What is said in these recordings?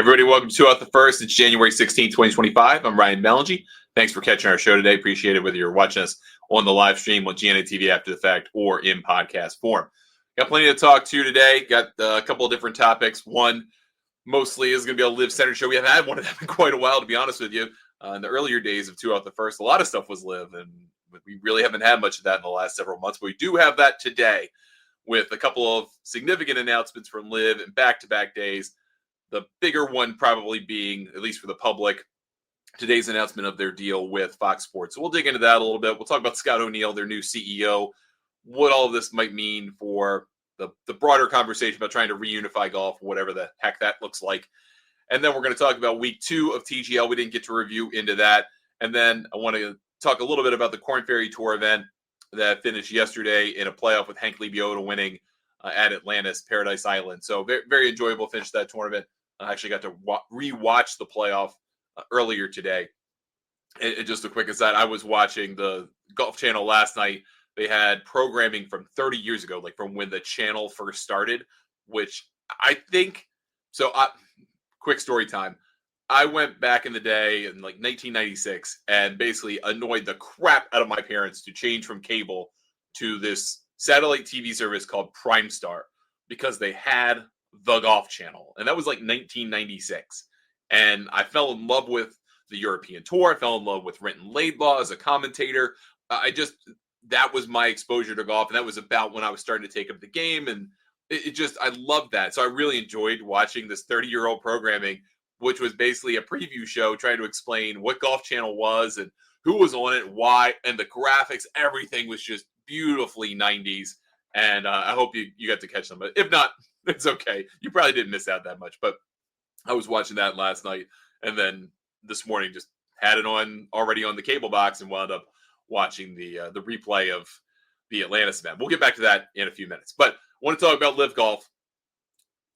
Everybody, welcome to Out the First. It's January 16th, 2025. I'm Ryan Melangy. Thanks for catching our show today. Appreciate it, whether you're watching us on the live stream on GNA TV after the fact or in podcast form. Got plenty to talk to today. Got a couple of different topics. One mostly is going to be a live center show. We haven't had one of them in quite a while, to be honest with you. In the earlier days of Two Out the First, a lot of stuff was live, and we really haven't had much of that in the last several months. But we do have that today with a couple of significant announcements from live and back-to-back days. The bigger one probably being, at least for the public, today's announcement of their deal with Fox Sports. So we'll dig into that a little bit. We'll talk about Scott O'Neill, their new CEO, what all of this might mean for the broader conversation about trying to reunify golf, whatever the heck that looks like. And then we're going to talk about week 2 of TGL. We didn't get to review into that. And then I want to talk a little bit about the Korn Ferry Tour event that finished yesterday in a playoff with Hank Lebioda winning at Atlantis, Paradise Island. So very, very enjoyable finish to that tournament. I actually got to re-watch the playoff earlier today. And just a quick aside, I was watching the Golf Channel last night. They had programming from 30 years ago, like from when the channel first started, which I think, quick story time. I went back in the day in like 1996 and basically annoyed the crap out of my parents to change from cable to this satellite TV service called Prime Star because they had the Golf Channel. And that was like 1996. And I fell in love with the European Tour. I fell in love with Renton Laidlaw as a commentator. That was my exposure to golf. And that was about when I was starting to take up the game. And I loved that. So I really enjoyed watching this 30-year-old programming, which was basically a preview show trying to explain what Golf Channel was and who was on it, why, and the graphics. Everything was just beautifully 90s. And I hope you got to catch them. But if not, it's okay. You probably didn't miss out that much. But I was watching that last night. And then this morning just had it on already on the cable box and wound up watching the replay of the Atlantis event. We'll get back to that in a few minutes. But I want to talk about LIV Golf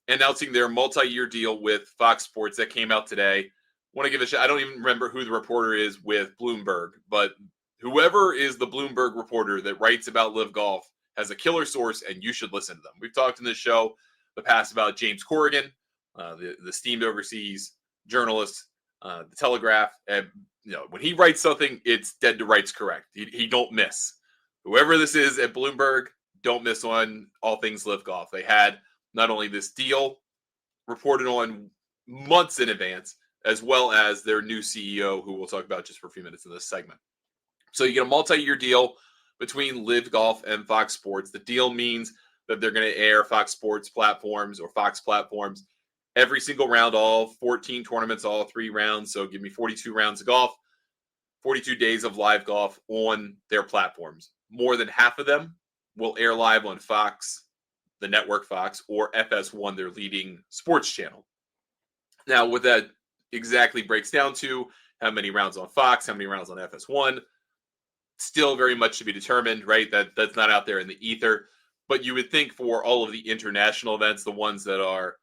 announcing their multi-year deal with Fox Sports that came out today. I want to give a shout. I don't even remember who the reporter is with Bloomberg, but whoever is the Bloomberg reporter that writes about LIV Golf has a killer source, and you should listen to them. We've talked in this show the past about James Corrigan, the esteemed overseas journalist, the Telegraph. And when he writes something, it's dead to rights correct. He don't miss. Whoever this is at Bloomberg, don't miss on all things LIV Golf. They had not only this deal reported on months in advance, as well as their new CEO, who we'll talk about just for a few minutes in this segment. So you get a multi-year deal between LIV Golf and Fox Sports. The deal means that they're going to air Fox Sports platforms or Fox platforms every single round, all 14 tournaments, all 3 rounds. So give me 42 rounds of golf, 42 days of live golf on their platforms. More than half of them will air live on Fox, the network Fox, or FS1, their leading sports channel. Now, what that exactly breaks down to, how many rounds on Fox, how many rounds on FS1, still very much to be determined, right? That's not out there in the ether. But you would think for all of the international events, the ones that are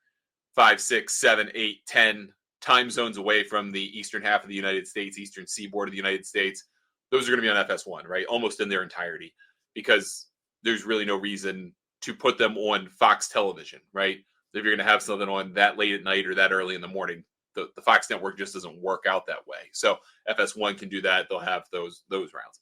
5, 6, 7, 8, 10 time zones away from the eastern half of the United States, eastern seaboard of the United States, those are going to be on FS1, right? Almost in their entirety, because there's really no reason to put them on Fox television, right? If you're going to have something on that late at night or that early in the morning, the Fox network just doesn't work out that way. So FS1 can do that. They'll have those rounds.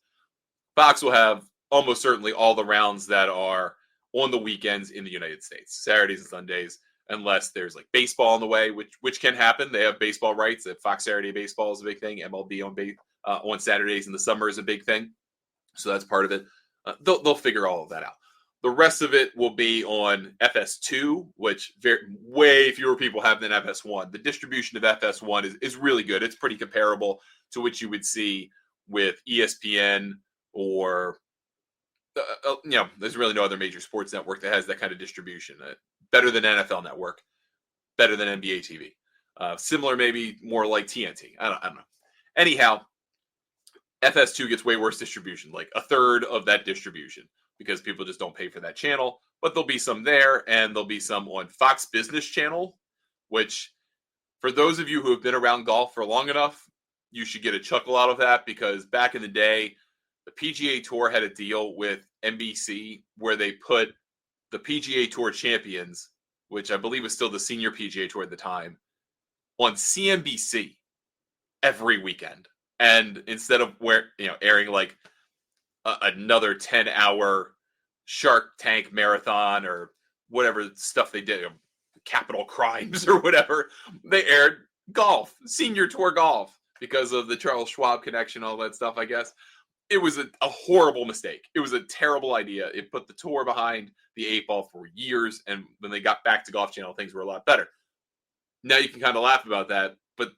Fox will have almost certainly all the rounds that are on the weekends in the United States, Saturdays and Sundays, unless there's like baseball on the way, which can happen. They have baseball rights. That Fox Saturday baseball is a big thing. MLB on Saturdays in the summer is a big thing. So that's part of it. They'll figure all of that out. The rest of it will be on FS2, which way fewer people have than FS1. The distribution of FS1 is really good. It's pretty comparable to what you would see with ESPN or there's really no other major sports network that has that kind of distribution. Better than NFL Network, better than NBA TV. Similar, maybe more like TNT. I don't know. Anyhow, FS2 gets way worse distribution, like a third of that distribution, because people just don't pay for that channel. But there'll be some there, and there'll be some on Fox Business Channel, which for those of you who have been around golf for long enough, you should get a chuckle out of that, because back in the day, the PGA Tour had a deal with NBC where they put the PGA Tour champions, which I believe was still the senior PGA Tour at the time, on CNBC every weekend. And instead of airing like another 10-hour Shark Tank marathon or whatever stuff they did, Capital Crimes or whatever, they aired golf, Senior Tour golf, because of the Charles Schwab connection, all that stuff, I guess. It was a horrible mistake. It was a terrible idea. It put the tour behind the 8-ball for years, and when they got back to Golf Channel, things were a lot better. Now you can kind of laugh about that, but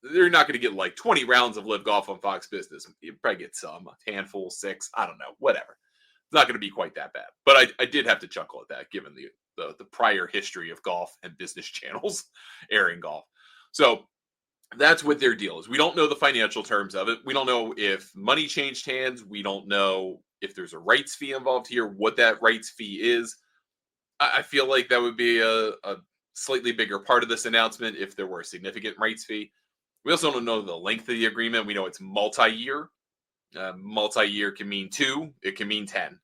they're not going to get like 20 rounds of LIV Golf on Fox Business. You probably get some, a handful, 6, I don't know, whatever. It's not going to be quite that bad. But I did have to chuckle at that, given the prior history of golf and business channels airing golf. So that's what their deal is. We don't know the financial terms of it. We don't know if money changed hands. We don't know if there's a rights fee involved here, what that rights fee is. I feel like that would be a slightly bigger part of this announcement if there were a significant rights fee. We also don't know the length of the agreement. We know it's multi-year. Multi-year can mean 2. It can mean 10.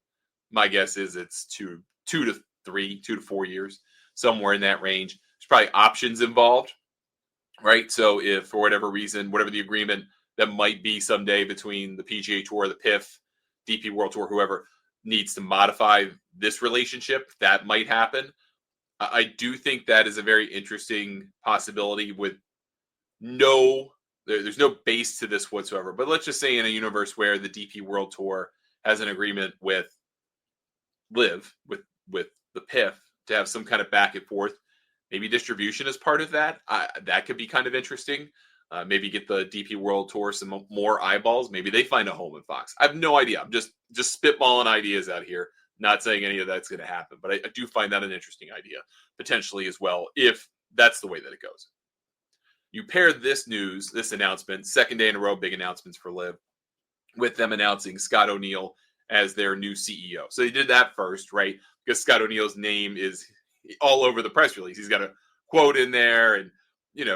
My guess is it's 2 to 3, 2 to 4 years, somewhere in that range. There's probably options involved, right? So if for whatever reason, whatever the agreement that might be someday between the PGA Tour, the PIF, DP World Tour, whoever needs to modify this relationship, that might happen. I do think that is a very interesting possibility with there's no base to this whatsoever. But let's just say in a universe where the DP World Tour has an agreement with LIV, with the PIF, to have some kind of back and forth. Maybe distribution is part of that. That could be kind of interesting. Maybe get the DP World Tour some more eyeballs. Maybe they find a home in Fox. I have no idea. I'm just spitballing ideas out here. Not saying any of that's going to happen, but I do find that an interesting idea, potentially as well, if that's the way that it goes. You pair this news, this announcement, second day in a row, big announcements for LIV, with them announcing Scott O'Neill as their new CEO. So they did that first, right? Because Scott O'Neill's name is all over the press release. He's got a quote in there, and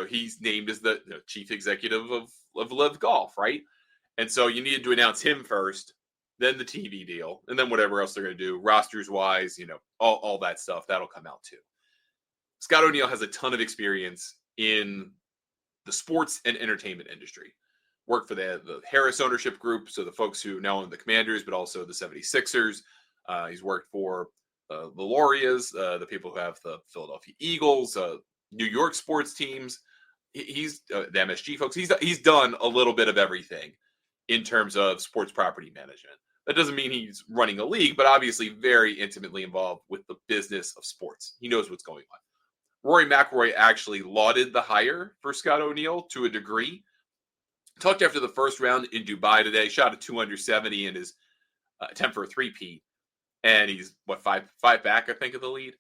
he's named as the chief executive of LIV Golf, right? And so you needed to announce him first, then the TV deal, and then whatever else they're going to do, rosters-wise, all that stuff, that'll come out too. Scott O'Neill has a ton of experience in the sports and entertainment industry. Worked for the Harris ownership group, so the folks who now own the Commanders, but also the 76ers. He's worked for the Laureas, the people who have the Philadelphia Eagles, New York sports teams. He's the MSG folks. He's done a little bit of everything in terms of sports property management. That doesn't mean he's running a league, but obviously very intimately involved with the business of sports. He knows what's going on. Rory McIlroy actually lauded the hire for Scott O'Neill to a degree. Talked after the first round in Dubai today, shot a 270 in his attempt for a three-peat. And he's, five back, I think, of the lead.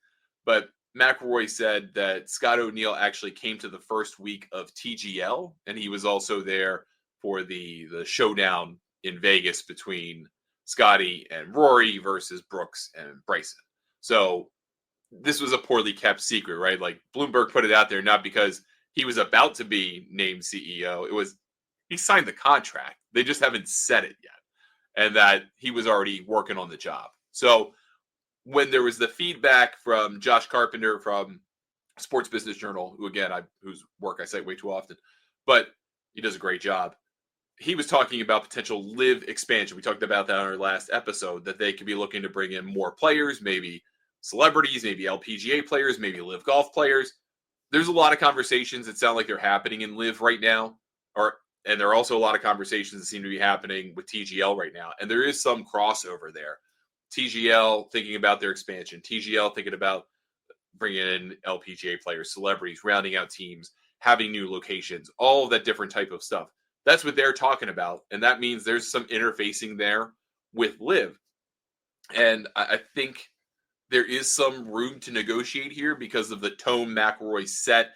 But McIlroy said that Scott O'Neill actually came to the first week of TGL, and he was also there for the showdown in Vegas between Scotty and Rory versus Brooks and Bryson. So this was a poorly kept secret, right? Like Bloomberg put it out there not because he was about to be named CEO. It was he signed the contract. They just haven't said it yet. And that he was already working on the job. So when there was the feedback from Josh Carpenter from Sports Business Journal, whose work I cite way too often, but he does a great job. He was talking about potential LIV expansion. We talked about that on our last episode, that they could be looking to bring in more players, maybe celebrities, maybe LPGA players, maybe LIV Golf players. There's a lot of conversations that sound like they're happening in LIV right now, and there are also a lot of conversations that seem to be happening with TGL right now. And there is some crossover there. TGL thinking about their expansion. TGL thinking about bringing in LPGA players, celebrities, rounding out teams, having new locations, all of that different type of stuff. That's what they're talking about. And that means there's some interfacing there with LIV. And I think there is some room to negotiate here because of the tone McIlroy set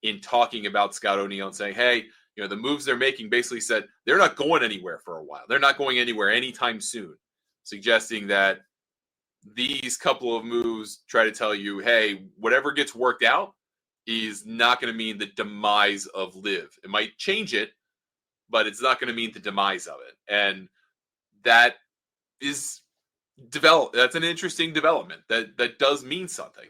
in talking about Scott O'Neill and saying, hey, the moves they're making basically said they're not going anywhere for a while. They're not going anywhere anytime soon, suggesting that these couple of moves try to tell you, hey, whatever gets worked out is not going to mean the demise of LIV. It might change it, but it's not going to mean the demise of it. And that is that's an interesting development. That does mean something.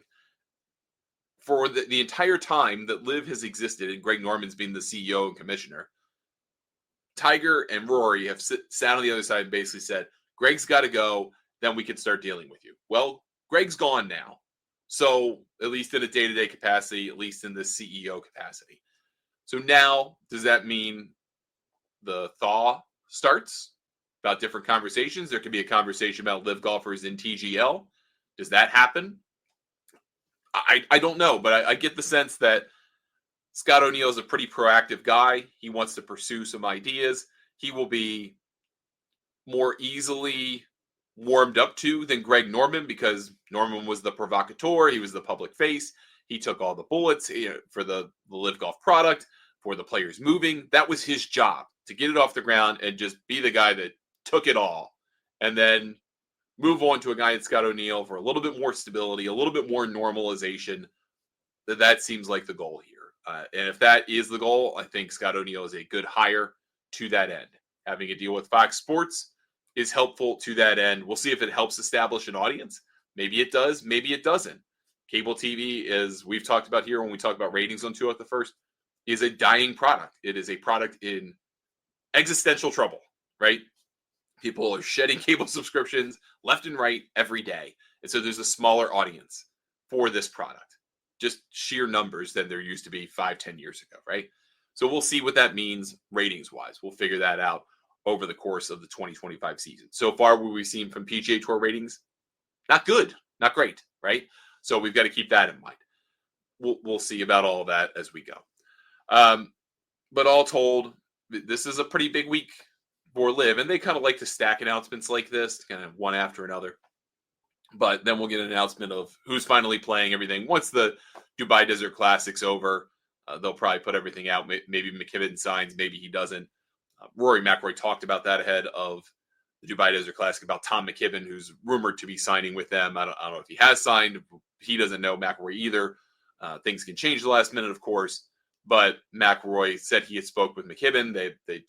for the entire time that LIV has existed and Greg Norman's been the CEO and commissioner, Tiger and Rory have sat on the other side and basically said, Greg's got to go, then we can start dealing with you. Well, Greg's gone now. So at least in a day-to-day capacity, at least in the CEO capacity. So now, does that mean the thaw starts about different conversations? There could be a conversation about LIV golfers in TGL. Does that happen? I don't know, but I get the sense that Scott O'Neill is a pretty proactive guy. He wants to pursue some ideas. He will be more easily warmed up to than Greg Norman, because Norman was the provocateur. He was the public face. He took all the bullets for the LIV Golf product, for the players moving. That was his job, to get it off the ground and just be the guy that took it all. And then move on to a guy at Scott O'Neill for a little bit more stability, a little bit more normalization. That seems like the goal here. And if that is the goal, I think Scott O'Neill is a good hire to that end. Having a deal with Fox Sports is helpful to that end. We'll see if it helps establish an audience. Maybe it does. Maybe it doesn't. Cable TV, as we've talked about here when we talk about ratings on Two Out the First, is a dying product. It is a product in existential trouble, right? People are shedding cable subscriptions left and right every day. And so there's a smaller audience for this product, just sheer numbers than there used to be 5-10 years ago, right? So we'll see what that means ratings-wise. We'll figure that out over the course of the 2025 season. So far, what we've seen from PGA Tour ratings, not good, not great, right? So we've got to keep that in mind. We'll see about all of that as we go. But all told, this is a pretty big week for LIV, and they kind of like to stack announcements like this, kind of one after another. But then we'll get an announcement of who's finally playing everything. Once the Dubai Desert Classic's over, they'll probably put everything out. Maybe McKibben signs, maybe he doesn't. Rory McIlroy talked about that ahead of the Dubai Desert Classic, about Tom McKibben, who's rumored to be signing with them. I don't know if he has signed. He doesn't know, McIlroy either. Things can change the last minute, of course. But McIlroy said he had spoke with McKibben. They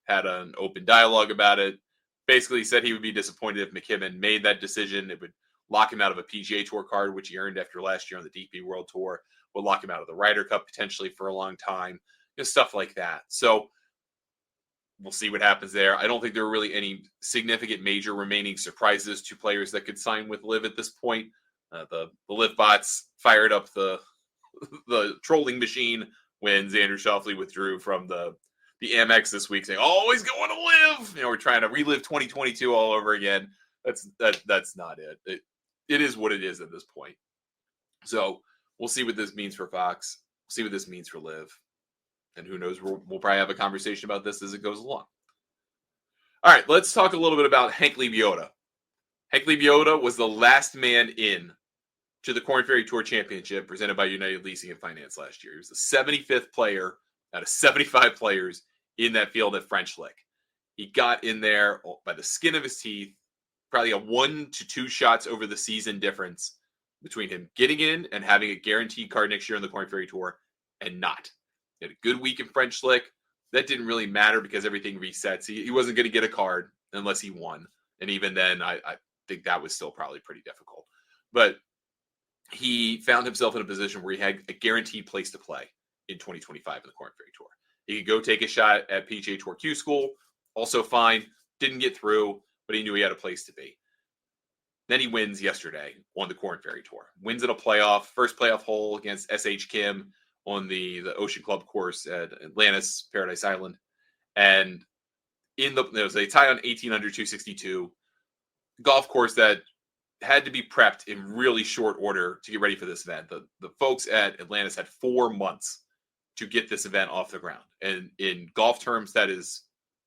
had an open dialogue about it. Basically said he would be disappointed if McKibben made that decision. It would lock him out of a PGA Tour card, which he earned after last year on the DP World Tour. Would lock him out of the Ryder Cup potentially for a long time. Stuff like that. So we'll see what happens there. I don't think there are really any significant major remaining surprises to players that could sign with LIV at this point. The LIV bots fired up the trolling machine when Xander Schauffele withdrew from the Amex this week, saying, "Oh, he's going to LIV." We're trying to relive 2022 all over again. That's not it. It is what it is at this point. So we'll see what this means for Fox. See what this means for LIV. And who knows, we'll probably have a conversation about this as it goes along. All right, let's talk a little bit about Hank Lebioda. Hank Lebioda was the last man in to the Korn Ferry Tour Championship presented by United Leasing and Finance last year. He was the 75th player out of 75 players in that field at French Lick. He got in there by the skin of his teeth, probably a 1 to 2 shots over the season difference between him getting in and having a guaranteed card next year on the Korn Ferry Tour and not. He had a good week in French Lick. That didn't really matter because everything resets. He wasn't going to get a card unless he won. And even then, I think that was still probably pretty difficult. But he found himself in a position where he had a guaranteed place to play in 2025 in the Korn Ferry Tour. He could go take a shot at PGA Tour Q School, also fine, didn't get through, but he knew he had a place to be. Then he wins yesterday on the Korn Ferry Tour. Wins in a playoff, first playoff hole against S.H. Kim on the Ocean Club course at Atlantis, Paradise Island. And there was a tie on 18 under 262. Golf course that had to be prepped in really short order to get ready for this event. The folks at Atlantis had 4 months to get this event off the ground. And in golf terms, that is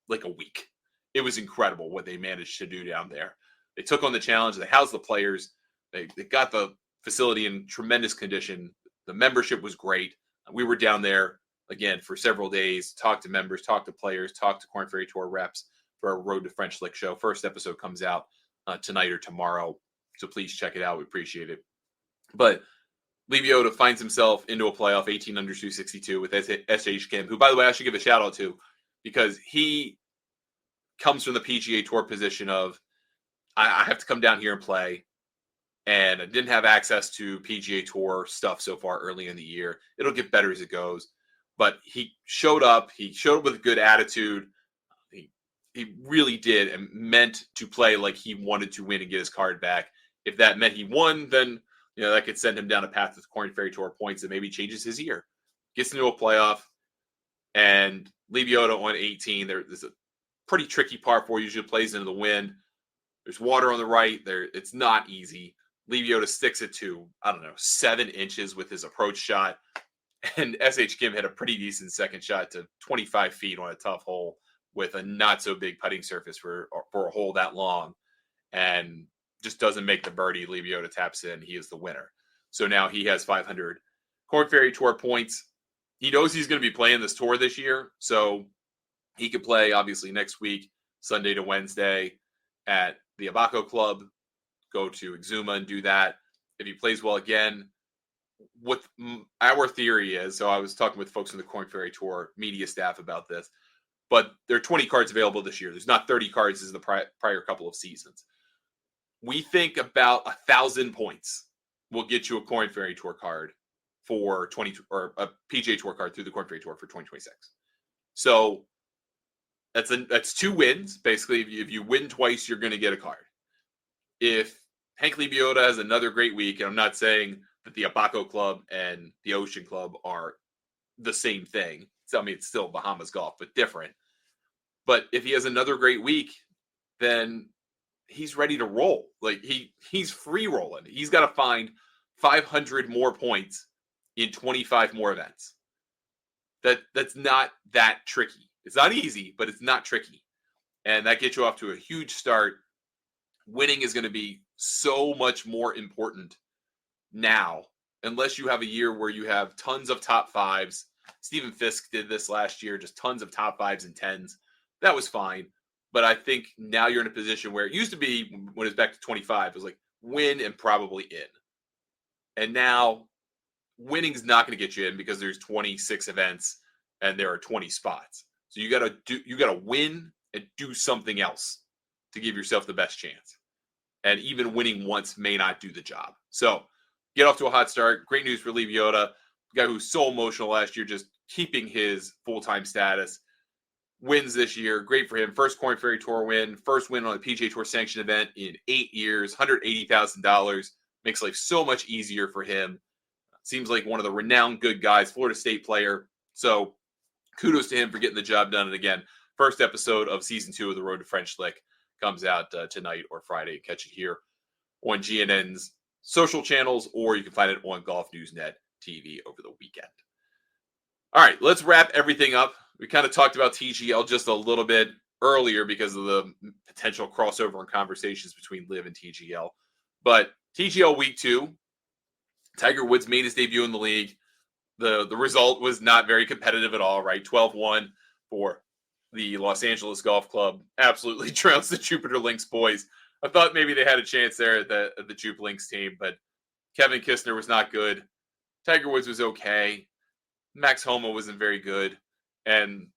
like a week. It was incredible what they managed to do down there. They took on the challenge. They housed the players. They got the facility in tremendous condition. The membership was great. We were down there, again, for several days, talked to members, talked to players, talked to Korn Ferry Tour reps for our Road to French Lick show. First episode comes out tonight or tomorrow, so please check it out. We appreciate it. But Lebioda finds himself into a playoff 18 under 262 with S.H. Kim, who, by the way, I should give a shout out to because he comes from the PGA Tour position of, I have to come down here and play, and I didn't have access to PGA Tour stuff so far early in the year. It'll get better as it goes. But he showed up. He showed up with a good attitude. He really did and meant to play like he wanted to win and get his card back. If that meant he won, then that could send him down a path to the Korn Ferry Tour points and maybe changes his year. Gets into a playoff, and Lebioda on 18. There's a pretty tricky par 4. Usually plays into the wind. There's water on the right. It's not easy. Lebioda sticks it to, 7 inches with his approach shot. And S.H. Kim hit a pretty decent second shot to 25 feet on a tough hole with a not so big putting surface for a hole that long, and just doesn't make the birdie. Lebioda taps in. He is the winner. So now he has 500 Korn Ferry Tour points. He knows he's going to be playing this tour this year, so he could play obviously next week, Sunday to Wednesday at the Abaco Club, go to Exuma and do that. If he plays well again, what our theory is, so I was talking with folks from the Korn Ferry Tour media staff about this, but there are 20 cards available this year. There's not 30 cards as the prior couple of seasons. We think about 1,000 points will get you a Korn Ferry Tour card for or a PGA Tour card through the Korn Ferry Tour for 2026. So that's 2 wins. Basically, if you win twice, you're going to get a card. If Hank Lebioda has another great week, and I'm not saying that the Abaco Club and the Ocean Club are the same thing. So, it's still Bahamas golf, but different. But if he has another great week, then he's ready to roll. Like he's free rolling. He's got to find 500 more points in 25 more events. That's not that tricky. It's not easy, but it's not tricky. And that gets you off to a huge start. Winning is going to be so much more important now, unless you have a year where you have tons of top 5s. Stephen Fisk did this last year, just tons of top 5s and 10s. That was fine. But I think now you're in a position where it used to be when it was back to 25, it was like win and probably in. And now winning's not going to get you in because there's 26 events and there are 20 spots. So you got to win and do something else to give yourself the best chance. And even winning once may not do the job. So get off to a hot start. Great news for Lebioda, guy who's so emotional last year, just keeping his full-time status. Wins this year. Great for him. First Korn Ferry Tour win. First win on a PGA Tour sanctioned event in 8 years. $180,000. Makes life so much easier for him. Seems like one of the renowned good guys. Florida State player. So kudos to him for getting the job done. And again, first episode of Season 2 of The Road to French Lick comes out tonight or Friday. Catch it here on GNN's social channels, or you can find it on Golf News Net TV over the weekend. All right, let's wrap everything up. We kind of talked about TGL just a little bit earlier because of the potential crossover and conversations between LIV and TGL. But TGL Week 2, Tiger Woods made his debut in the league. The result was not very competitive at all, right? 12-1 for the Los Angeles Golf Club. Absolutely trounced the Jupiter Lynx boys. I thought maybe they had a chance there at the Jupe Lynx team, but Kevin Kistner was not good. Tiger Woods was okay. Max Homa wasn't very good. And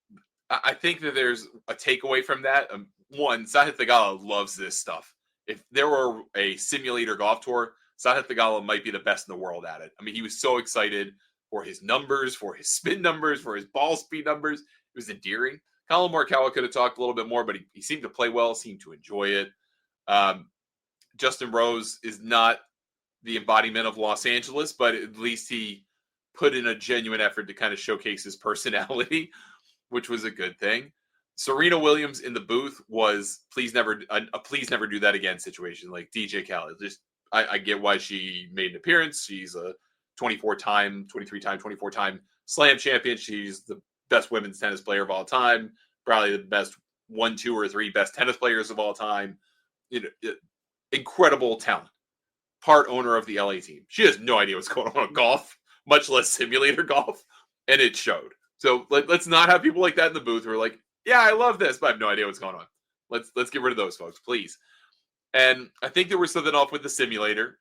I think that there's a takeaway from that. One, Sahith Theegala loves this stuff. If there were a simulator golf tour, Sahith Theegala might be the best in the world at it. He was so excited for his numbers, for his spin numbers, for his ball speed numbers. It was endearing. Colin Morikawa could have talked a little bit more, but he seemed to play well, seemed to enjoy it. Justin Rose is not the embodiment of Los Angeles, but at least he put in a genuine effort to kind of showcase his personality, which was a good thing. Serena Williams in the booth was please never do that again situation. Like DJ Khaled. I get why she made an appearance. She's a 23-time slam champion. She's the best women's tennis player of all time. Probably the best 1, 2, or 3 best tennis players of all time. Incredible talent. Part owner of the LA team. She has no idea what's going on in golf, much less simulator golf, and it showed. So let's not have people like that in the booth who are like, yeah, I love this, but I have no idea what's going on. Let's get rid of those folks, please. And I think there was something off with the simulator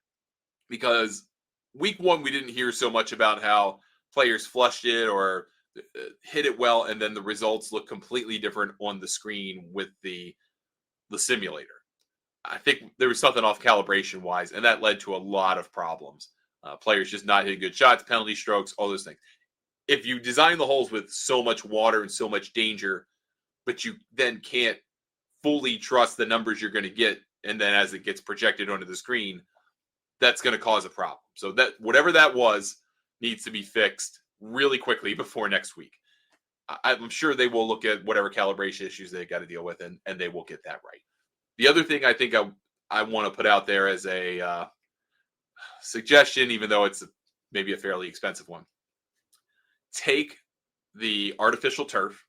because week 1, we didn't hear so much about how players flushed it or hit it well, and then the results look completely different on the screen with the simulator. I think there was something off calibration wise, and that led to a lot of problems. Players just not hitting good shots, penalty strokes, all those things. If you design the holes with so much water and so much danger, but you then can't fully trust the numbers you're going to get, and then as it gets projected onto the screen, that's going to cause a problem. So that whatever that was needs to be fixed really quickly before next week. I'm sure they will look at whatever calibration issues they got to deal with, and they will get that right. The other thing I think I want to put out there as a suggestion, even though it's maybe a fairly expensive one, take the artificial turf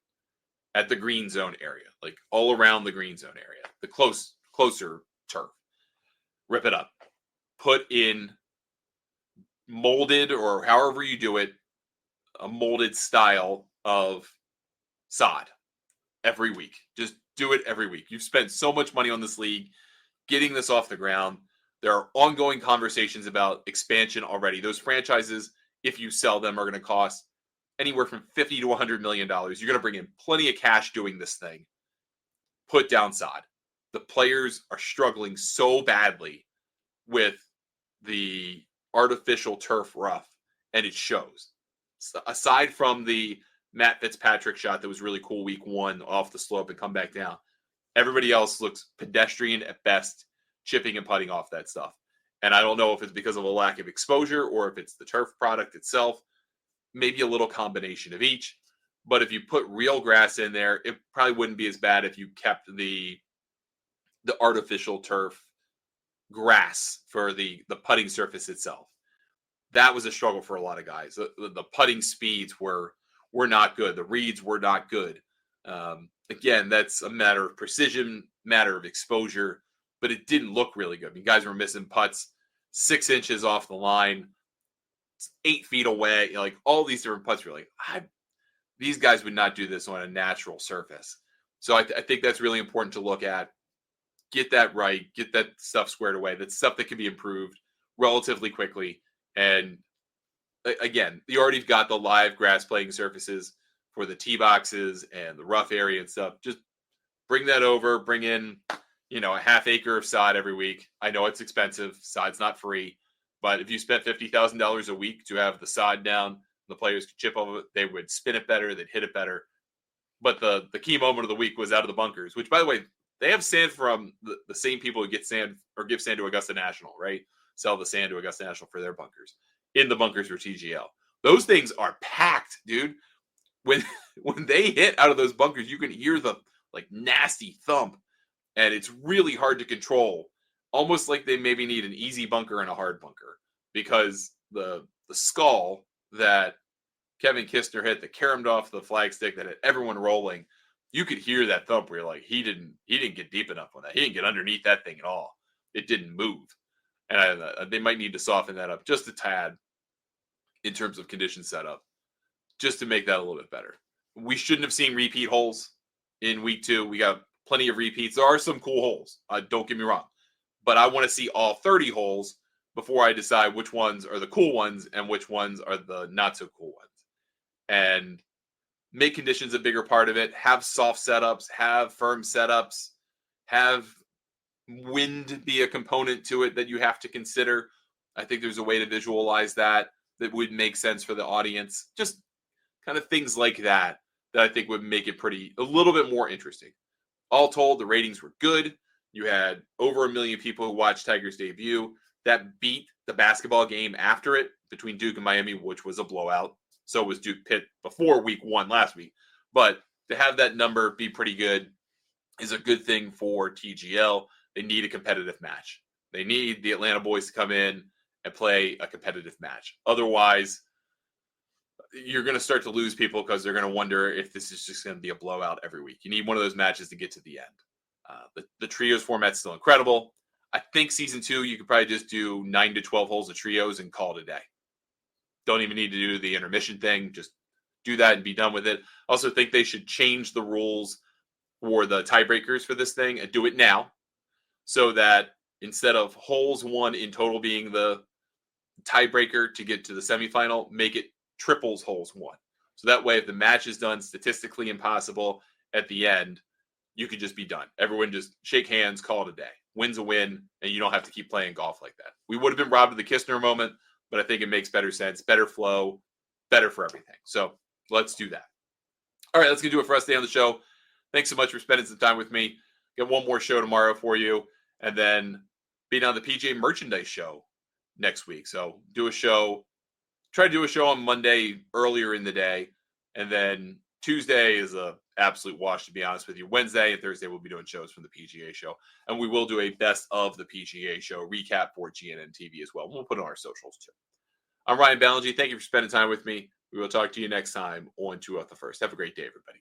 at the green zone area, like all around the green zone area, the closer turf, rip it up, put in molded, or however you do it, a molded style of sod every week. Just do it every week. You've spent so much money on this league, getting this off the ground. There are ongoing conversations about expansion already. Those franchises, if you sell them, are going to cost anywhere from $50 to $100 million. You're going to bring in plenty of cash doing this thing. Put down sod. The players are struggling so badly with the artificial turf rough, and it shows. So aside from the Matt Fitzpatrick shot that was really cool week one off the slope and come back down, everybody else looks pedestrian at best, chipping and putting off that stuff. And I don't know if it's because of a lack of exposure or if it's the turf product itself, maybe a little combination of each. But if you put real grass in there, it probably wouldn't be as bad if you kept the artificial turf grass for the putting surface itself. That was a struggle for a lot of guys. The putting speeds were not good. The reads were not good. Again, that's a matter of precision, matter of exposure, but it didn't look really good. I mean, guys were missing putts 6 inches off the line, 8 feet away. You know, like all these different putts were like, these guys would not do this on a natural surface. So I think that's really important to look at. Get that right. Get that stuff squared away. That's stuff that can be improved relatively quickly. And again, you already got the live grass playing surfaces for the tee boxes and the rough area and stuff. Just bring that over. Bring in, a half acre of sod every week. I know it's expensive. Sod's not free. But if you spent $50,000 a week to have the sod down, the players could chip over it, they would spin it better, they'd hit it better. But the key moment of the week was out of the bunkers, which, by the way, they have sand from the same people who get sand or give sand to Augusta National, right? Sell the sand to Augusta National for their bunkers. In the bunkers for TGL. Those things are packed, dude. When they hit out of those bunkers, you can hear the nasty thump, and it's really hard to control. Almost like they maybe need an easy bunker and a hard bunker, because the skull that Kevin Kistner hit that caromed off the flagstick that had everyone rolling, you could hear that thump where you're like, he didn't get deep enough on that. He didn't get underneath that thing at all. It didn't move. And they might need to soften that up just a tad in terms of condition setup, just to make that a little bit better. We shouldn't have seen repeat holes in week 2. We got plenty of repeats. There are some cool holes. Don't get me wrong. But I want to see all 30 holes before I decide which ones are the cool ones and which ones are the not so cool ones. And make conditions a bigger part of it. Have soft setups, have firm setups, have wind be a component to it that you have to consider. I think there's a way to visualize that would make sense for the audience. Just kind of things like that I think would make it a little bit more interesting. All told, the ratings were good. You had over 1 million people who watched Tiger's debut. That beat the basketball game after it between Duke and Miami, which was a blowout. So was Duke Pitt before week 1 last week. But to have that number be pretty good is a good thing for TGL. They need a competitive match. They need the Atlanta boys to come in and play a competitive match. Otherwise, you're going to start to lose people because they're going to wonder if this is just going to be a blowout every week. You need one of those matches to get to the end. The trios format's still incredible. I think season 2, you could probably just do 9 to 12 holes of trios and call it a day. Don't even need to do the intermission thing. Just do that and be done with it. I also think they should change the rules for the tiebreakers for this thing and do it now, so that instead of holes won in total being the tiebreaker to get to the semifinal, make it triples holes won. So that way, if the match is done statistically impossible at the end, you could just be done. Everyone just shake hands, call it a day. win's a win, and you don't have to keep playing golf like that. We would have been robbed of the Kistner moment, but I think it makes better sense, better flow, better for everything. So let's do that. All right, that's going to do it for us today on the show. Thanks so much for spending some time with me. Got one more show tomorrow for you, and then being on the PGA merchandise show next week. So try to do a show on Monday earlier in the day, and then Tuesday is a absolute wash, to be honest with you. Wednesday and Thursday we'll be doing shows from the PGA show, and we will do a best of the PGA show recap for GNN TV as well. We'll put it on our socials too. I'm Ryan Ballingy. Thank you for spending time with me. We will talk to you next time on 2 Out the First. Have a great day, everybody.